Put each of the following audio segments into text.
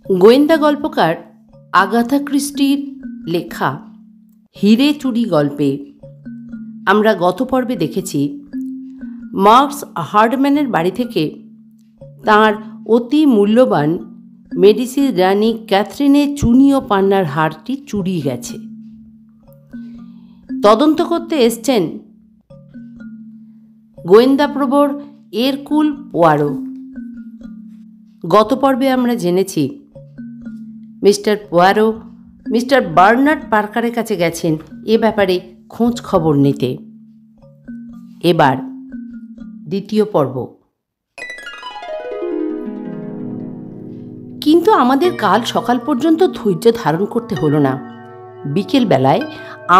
গোয়েন্দা গল্পকার আগাথা ক্রিস্টির লেখা হিরে চুরি গল্পে আমরা গত পর্বে দেখেছি মার্কস হার্ডম্যানের বাড়ি থেকে তাঁর অতি মূল্যবান মেডিসির রানী ক্যাথরিনের চুনি ও পান্নার হারটি চুরি গেছে। তদন্ত করতে এসছেন গোয়েন্দা প্রবর এরকুল পোয়ারো। গত পর্বে আমরা জেনেছি মিস্টার পোয়ারো মিস্টার বার্নার্ড পার্কারের কাছে গেছেন এ ব্যাপারে খোঁজ খবর নিতে। এবার দ্বিতীয় পর্ব। কিন্তু আমাদের কাল সকাল পর্যন্ত ধৈর্য ধারণ করতে হলো না। বিকেলবেলায়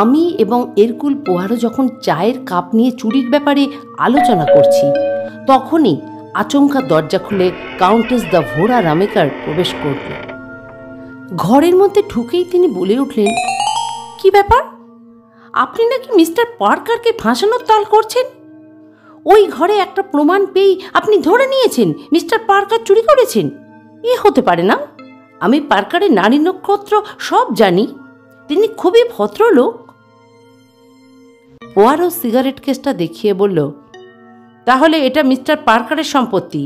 আমি এবং এরকুল পোয়ারো যখন চায়ের কাপ নিয়ে চুরির ব্যাপারে আলোচনা করছি, তখনই আচমকা দরজা খুলে কাউন্টেস দ্য ভোরা রামেকার প্রবেশ করল। ঘরের মধ্যে ঢুকেই তিনি বলে উঠলেন, কি ব্যাপার? আপনি নাকি মিস্টার পার্কারকে ফাঁসানোর তাল করছেন? ওই ঘরে একটা প্রমাণ পেয়ে আপনি ধরে নিয়েছেন মিস্টার পার্কার চুরি করেছেন। এ হতে পারে না। আমি পার্কারের নারী নক্ষত্র সব জানি। তিনি খুবই ভদ্রলোক। পোয়ারো সিগারেট কেসটা দেখিয়ে বলল, তাহলে এটা মিস্টার পার্কারের সম্পত্তি,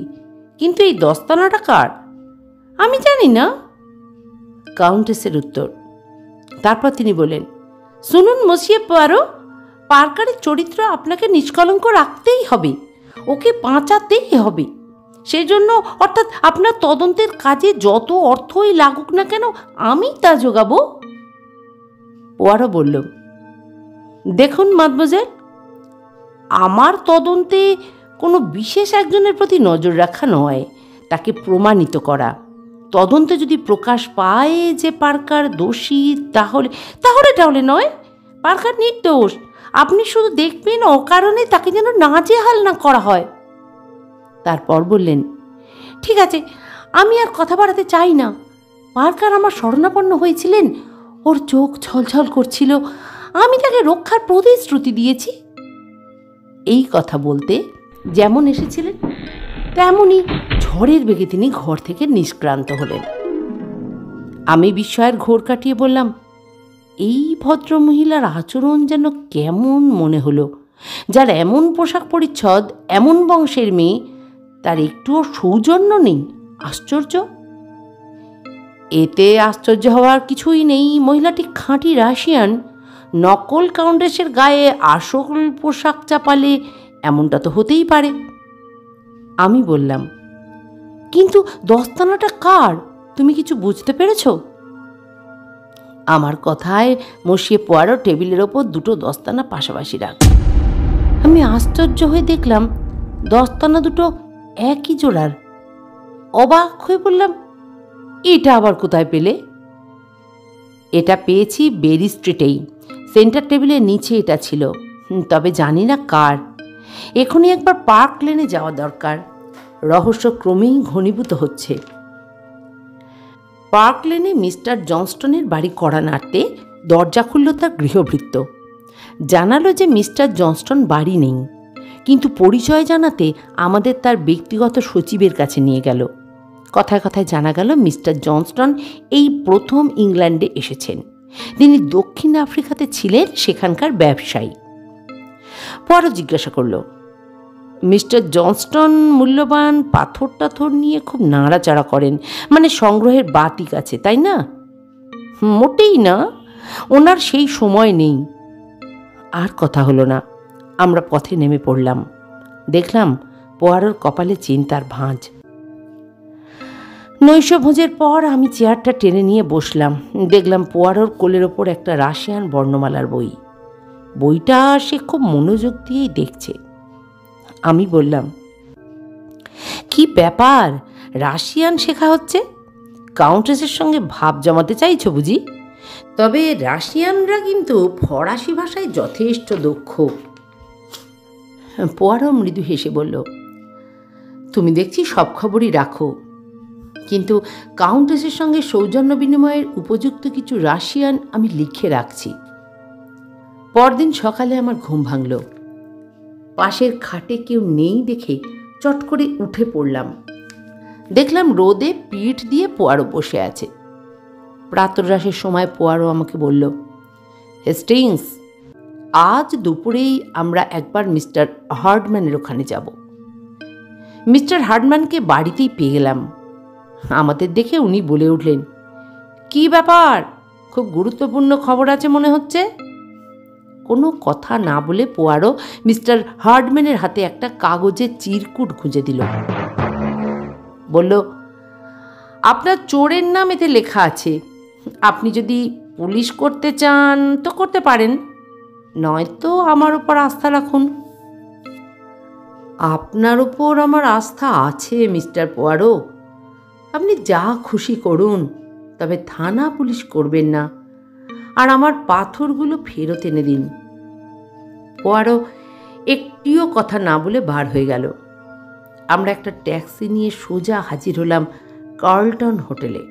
কিন্তু এই দস্তানাটা কার? আমি জানি না, কাউন্টেসের উত্তর। তারপর তিনি বলেন, শুনুন মসিয়ে পোয়ারো, পার্কারের চরিত্র আপনাকে নিষ্কলঙ্ক রাখতেই হবে, ওকে বাঁচাতেই হবে। সেজন্য অর্থাৎ আপনার তদন্তের কাজে যত অর্থই লাগুক না কেন আমি তা যোগাবো। পোয়ারো বলল, দেখুন মাদমোজেল, আমার তদন্তে কোনো বিশেষ একজনের প্রতি নজর রাখা নয়, তাকে প্রমাণিত করা। তদন্তে যদি প্রকাশ পায় যে পার্কার দোষী, তাহলে নয়, পার্কার নির্দোষ। আপনি শুধু দেখবেন অকারণে তাকে যেন নাজেহাল না করা হয়। তারপর বললেন, ঠিক আছে, আমি আর কথা বাড়াতে চাই না। পার্কার আমার শরণাপন্ন হয়েছিলেন, ওর চোখ ছলছল করছিল, আমি তাকে রক্ষার প্রতিশ্রুতি দিয়েছি। এই কথা বলতে যেমন এসেছিলেন তেমনই ঝড়ের বেগে তিনি ঘর থেকে নিষ্ক্রান্ত হলেন। আমি বিস্ময়ের ঘোর কাটিয়ে বললাম, এই ভদ্রমহিলার আচরণ যেন কেমন মনে হলো। যার এমন পোশাক পরিচ্ছদ, এমন বংশের মেয়ে, তার একটুও সৌজন্য নেই। আশ্চর্য। এতে আশ্চর্য হওয়ার কিছুই নেই। মহিলাটি খাঁটি রাশিয়ান। নকল কাউন্টেসের গায়ে আসল পোশাক চাপালে এমনটা তো হতেই পারে। আমি বললাম, কিন্তু দস্তানাটা কার? তুমি কিছু বুঝতে পেরেছ? আমার কথায় মসিয়ে পোয়ারো টেবিলের ওপর দুটো দস্তানা পাশাপাশি রাখ। আমি আশ্চর্য হয়ে দেখলাম দস্তানা দুটো একই জোড়ার। অবাক হয়ে বললাম, এটা আবার কোথায় পেলে? এটা পেয়েছি বেরি স্ট্রিটেই, সেন্টার টেবিলের নিচে এটা ছিল। তবে জানি না কার। এখনই একবার পার্ক লেনে যাওয়া দরকার। রহস্য ক্রমেই ঘনীভূত হচ্ছে। পার্ক লেনে মিস্টার জনস্টনের বাড়ি কড়া নাড়তে দরজা খুলল তার গৃহভৃত্য। জানালো যে মিস্টার জনস্টন বাড়ি নেই, কিন্তু পরিচয় জানাতে আমাদের তার ব্যক্তিগত সচিবের কাছে নিয়ে গেল। কথায় কথায় জানা গেল মিস্টার জনস্টন এই প্রথম ইংল্যান্ডে এসেছেন। তিনি দক্ষিণ আফ্রিকাতে ছিলেন, সেখানকার ব্যবসায়ী। পরে জিজ্ঞাসা করল, মিস্টার জনস্টন মূল্যবান পাথর টাথর নিয়ে খুব নাড়াচাড়া করেন, মানে সংগ্রহের বাতিক আছে, তাই না? মোটেই না, ওনার সেই সময় নেই। আর কথা হলো না। আমরা পথে নেমে পড়লাম। দেখলাম পোয়ারোর কপালে চিন্তার ভাঁজ। নৈশভোজের পর আমি চেয়ারটা টেনে নিয়ে বসলাম। দেখলাম পোয়ারোর কোলের ওপর একটা রাশিয়ান বর্ণমালার বই। বইটা সে খুব মনোযোগ দিয়েই দেখছে। আমি বললাম, কি ব্যাপার, রাশিয়ান শেখা হচ্ছে? কাউন্টেসের সঙ্গে ভাব জমাতে চাইছো বুঝি? তবে রাশিয়ানরা কিন্তু ফরাসি ভাষায় যথেষ্ট দক্ষ। পোয়ারো মৃদু হেসে বলল, তুমি দেখছি সব খবরই রাখো, কিন্তু কাউন্টেসের সঙ্গে সৌজন্য বিনিময়ের উপযুক্ত কিছু রাশিয়ান আমি লিখে রাখছি। পরদিন সকালে আমার ঘুম ভাঙল। পাশের খাটে কেউ নেই দেখে চট করে উঠে পড়লাম। দেখলাম রোদে পিঠ দিয়ে পোয়ারো বসে আছে। প্রাতরাশের সময় পোয়ারো আমাকে বলল, হেস্টিংস, আজ দুপুরেই আমরা একবার মিস্টার হার্ডম্যানের ওখানে যাব। মিস্টার হার্ডম্যানকে বাড়িতেই পেয়ে গেলাম। আমাদের দেখে উনি বলে উঠলেন, কি ব্যাপার, খুব গুরুত্বপূর্ণ খবর আছে মনে হচ্ছে। কোনো কথা না বলে পোয়ারো মিস্টার হার্ডম্যানের হাতে একটা কাগজের চিরকুট গুঁজে দিল। বলল, আপনার চোরের নাম এতে লেখা আছে। আপনি যদি পুলিশ করতে চান তো করতে পারেন, নয়তো আমার উপর আস্থা রাখুন। আপনার উপর আমার আস্থা আছে মিস্টার পোয়ারো, আপনি যা খুশি করুন, তবে থানা পুলিশ করবেন না, আর আমার পাথরগুলো ফেরত এনে দিন। পোয়ারো একটিও কথা না বলে বার হয়ে গেল। আমরা একটা ট্যাক্সি নিয়ে সোজা হাজির হলাম কার্লটন হোটেলে।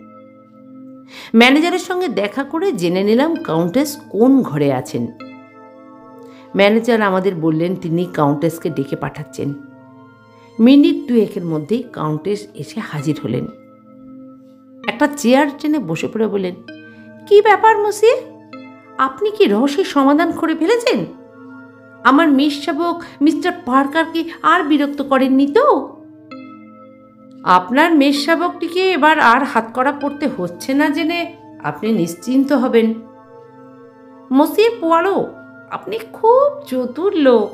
ম্যানেজারের সঙ্গে দেখা করে জেনে নিলাম কাউন্টেস কোন ঘরে আছেন। ম্যানেজার আমাদের বললেন তিনি কাউন্টেসকে ডেকে পাঠাচ্ছেন। মিনিট দুয়েকের মধ্যেই কাউন্টেস এসে হাজির হলেন। একটা চেয়ার টেনে বসে পড়ে বললেন, কি ব্যাপার মসিয়ে, আপনি কি রহস্যের সমাধান করে ফেলেছেন? আমার মেষশাবক মিস্টার পার্কারকে আর বিরক্ত করেননি তো? আপনার মেষশাবকটিকে এবার আর হাতকড়া পড়তে হচ্ছে না জেনে আপনি নিশ্চিন্ত হবেন। মসিয়ে পোয়ারো, আপনি খুব চতুর লোক।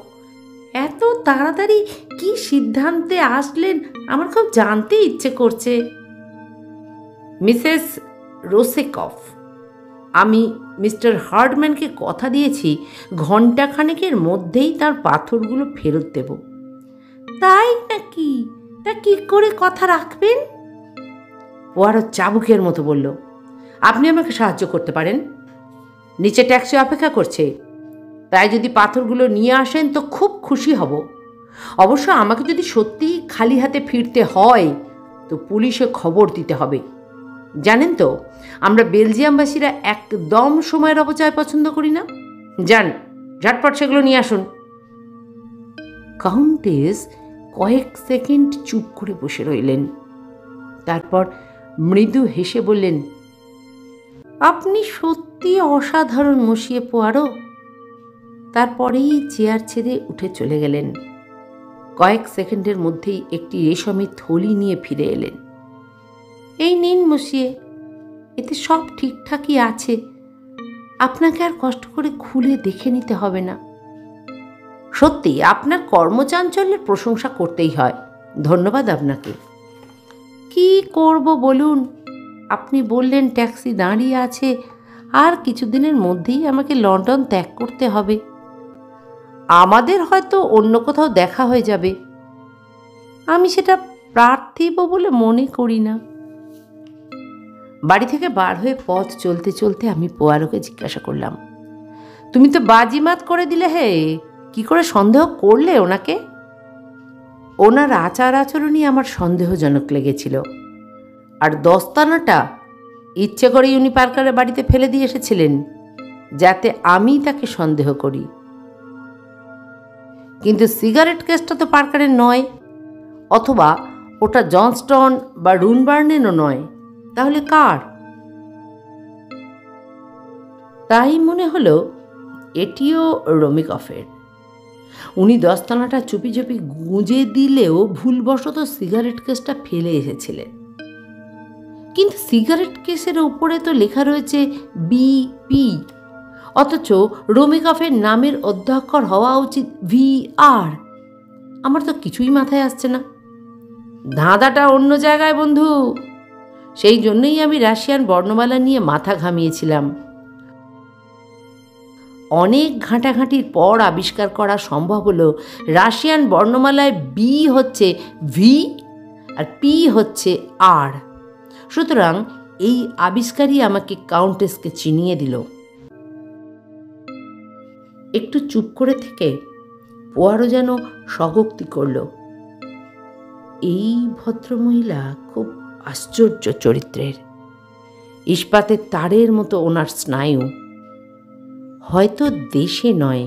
এত তাড়াতাড়ি কি সিদ্ধান্তে আসলেন আমার খুব জানতে ইচ্ছে করছে। মিসেস রোসেকফ, আমি মিস্টার হার্ডম্যানকে কথা দিয়েছি ঘণ্টাখানেকের মধ্যেই তার পাথরগুলো ফেরত দেব। তাই নাকি? তা কি করে কথা রাখবেন? পোয়ারো চাবুকের মতো বলল, আপনি আমাকে সাহায্য করতে পারেন। নিচে ট্যাক্সি অপেক্ষা করছে, তাই যদি পাথরগুলো নিয়ে আসেন তো খুব খুশি হব। অবশ্য আমাকে যদি সত্যিই খালি হাতে ফিরতে হয় তো পুলিশে খবর দিতে হবে। জানেন তো, আমরা বেলজিয়ামবাসীরা একদম সময়ের অপচয় পছন্দ করি না। যান, ঝটপট সেগুলো নিয়ে আসুন। কাউন্টেস কয়েক সেকেন্ড চুপ করে বসে রইলেন। তারপর মৃদু হেসে বললেন, আপনি সত্যি অসাধারণ মসিয়ে পোয়ারো। তারপরেই চেয়ার ছেড়ে উঠে চলে গেলেন। কয়েক সেকেন্ডের মধ্যেই একটি রেশমি থলি নিয়ে ফিরে এলেন। এই নিন মসিয়ে, এতে সব ঠিকঠাকই আছে, আপনাকে আর কষ্ট করে খুলে দেখে নিতে হবে না। সত্যি আপনার কর্মচাঞ্চল্যের প্রশংসা করতেই হয়, ধন্যবাদ আপনাকে। কি করব বলুন, আপনি বললেন ট্যাক্সি দাঁড়িয়ে আছে, আর কিছুদিনের মধ্যেই আমাকে লন্ডন ত্যাগ করতে হবে। আমাদের হয়তো অন্য কোথাও দেখা হয়ে যাবে, আমি সেটা পার্থিব বলে মনে করি না। বাড়ি থেকে বার হয়ে পথ চলতে চলতে আমি পোয়ারোকে জিজ্ঞাসা করলাম, তুমি তো বাজিমাত করে দিলে হে, কি করে সন্দেহ করলে ওনাকে? ওনার আচার আচরণই আমার সন্দেহজনক লেগেছিল, আর দস্তানাটা ইচ্ছে করেই উনি পার্কারের বাড়িতে ফেলে দিয়ে এসেছিলেন যাতে আমি তাকে সন্দেহ করি। কিন্তু সিগারেট কেসটা তো পার্কারের নয়, অথবা ওটা জনস্টন বা রুনবার্নেরও নয়, তাহলে কার? তাই মনে হলো এটিও রোমিকফের। উনি দস্তানাটা চুপি চুপি গুঁজে দিলেও ভুলবশত সিগারেট কেসটা ফেলে এসেছিলেন। কিন্তু সিগারেট কেসের উপরে তো লেখা রয়েছে বিপি, অথচ রোমিকফের নামের অধ্যক্ষর হওয়া উচিত VR। আমার তো কিছুই মাথায় আসছে না। ধাঁধাটা অন্য জায়গায় বন্ধু। সেই জন্যই আমি রাশিয়ান বর্ণমালা নিয়ে মাথা ঘামিয়েছিলাম। অনেক ঘাঁটাঘাঁটির পর আবিষ্কার করা সম্ভব হলো রাশিয়ান বর্ণমালায় বি হচ্ছে ভি আর পি হচ্ছে আর। সুতরাং এই আবিষ্কারই আমাকে কাউন্টেসকে চিনিয়ে দিল। একটু চুপ করে থেকে পোয়ারো যেন স্বগোক্তি করল, এই ভদ্রমহিলা খুব আশ্চর্য চরিত্রের, ইস্পাতের তারের মতো ওনার স্নায়ু। হয়তো দেশে নয়,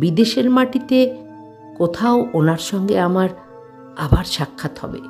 বিদেশের মাটিতে কোথাও ওনার সঙ্গে আমার আবার সাক্ষাৎ হবে।